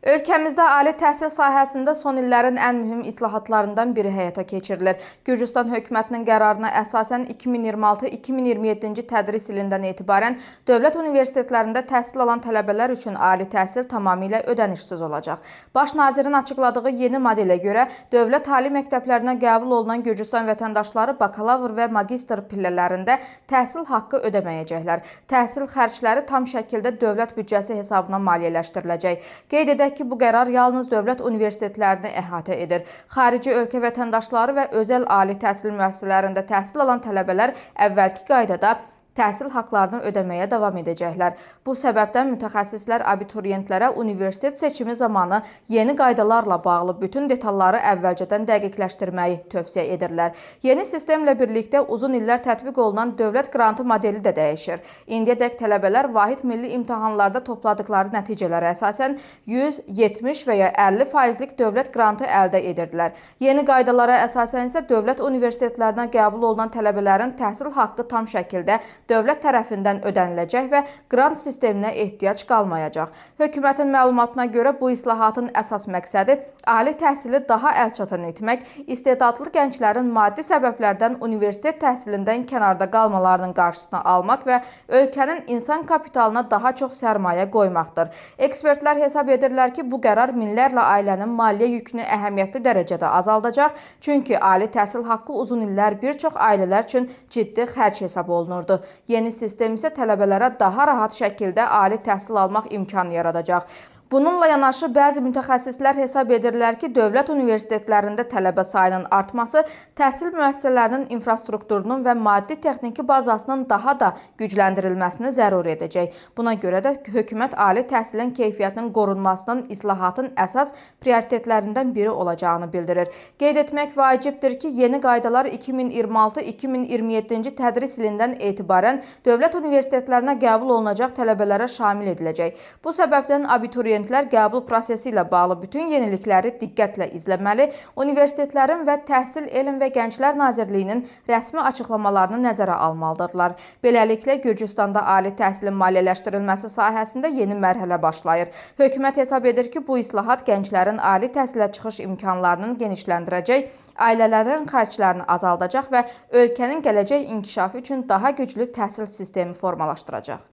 Ölkəmizdə ali təhsil sahəsində son illərin ən mühüm islahatlarından biri həyata keçirilir. Gürcüstan hökumətinin qərarına əsasən 2026-2027-ci tədris ilindən etibarən dövlət universitetlərində təhsil alan tələbələr üçün ali təhsil tamamilə ödənişsiz olacaq. Baş nazirin açıqladığı yeni modelə görə dövlət ali məktəblərinə qəbul olunan Gürcüstan vətəndaşları bakalavr və magistr pillələrində təhsil haqqı ödəməyəcəklər. Təhsil xərcləri tam şəkildə dövlət büdcəsi hesabına maliyyələşdiriləcək. Qeyd edək ki, bu qərar yalnız dövlət universitetlərini əhatə edir. Xarici ölkə vətəndaşları və özəl ali təhsil müəssisələrində təhsil alan tələbələr əvvəlki qaydada təhsil haqlarını ödəməyə davam edəcəklər. Bu səbəbdən mütəxəssislər abituriyentlərə universitet seçimi zamanı yeni qaydalarla bağlı bütün detalları əvvəlcədən dəqiqləşdirməyi tövsiyə edirlər. Yeni sistemlə birlikdə uzun illər tətbiq olunan dövlət qrantı modeli də dəyişir. İndiyədək tələbələr vahid milli imtahanlarda topladıqları nəticələrə əsasən 170 və ya 50%lik dövlət qrantı əldə edirdilər. Yeni qaydalara əsasən isə dövlət universitetlərinə qəbul olunan tələbələrin təhsil haqqı tam şəkildə dövlət tərəfindən ödəniləcək və qrant sisteminə ehtiyac qalmayacaq. Hökumətin məlumatına görə bu islahatın əsas məqsədi ali təhsili daha əlçatan etmək, istedadlı gənclərin maddi səbəblərdən universitet təhsilindən kənarda qalmalarının qarşısını almaq və ölkənin insan kapitalına daha çox sərmayə qoymaqdır. Ekspertlər hesab edirlər ki, bu qərar minlərlə ailənin maliyyə yükünü əhəmiyyətli dərəcədə azaldacaq, çünki ali təhsil haqqı uzun illər bir çox ailələr üçün ciddi xərc hesab olunurdu. Yeni sistem isə tələbələrə daha rahat şəkildə ali təhsil almaq imkanı yaradacaq. Bununla yanaşı bəzi mütəxəssislər hesab edirlər ki, dövlət universitetlərində tələbə sayının artması təhsil müəssisələrinin infrastrukturunun və maddi-texniki bazasının daha da gücləndirilməsini zəruri edəcək. Buna görə də hökumət ali təhsilin keyfiyyətinin qorunmasının islahatın əsas prioritetlərindən biri olacağını bildirir. Qeyd etmək vacibdir ki, yeni qaydalar 2026-2027-ci tədris ilindən etibarən dövlət universitetlərinə qəbul olunacaq tələbələrə şamil ediləcək. Bu səbəbdən abituriyentlər qəbul prosesi ilə bağlı bütün yenilikləri diqqətlə izləməli, universitetlərin və Təhsil, Elm və Gənclər Nazirliyinin rəsmi açıqlamalarını nəzərə almalıdırlar. Beləliklə, Gürcüstanda ali təhsilin maliyyələşdirilməsi sahəsində yeni mərhələ başlayır. Hökumət hesab edir ki, bu islahat gənclərin ali təhsilə çıxış imkanlarının genişləndirəcək, ailələrin xərclərini azaldacaq və ölkənin gələcək inkişafı üçün daha güclü təhsil sistemi formalaşdıracaq.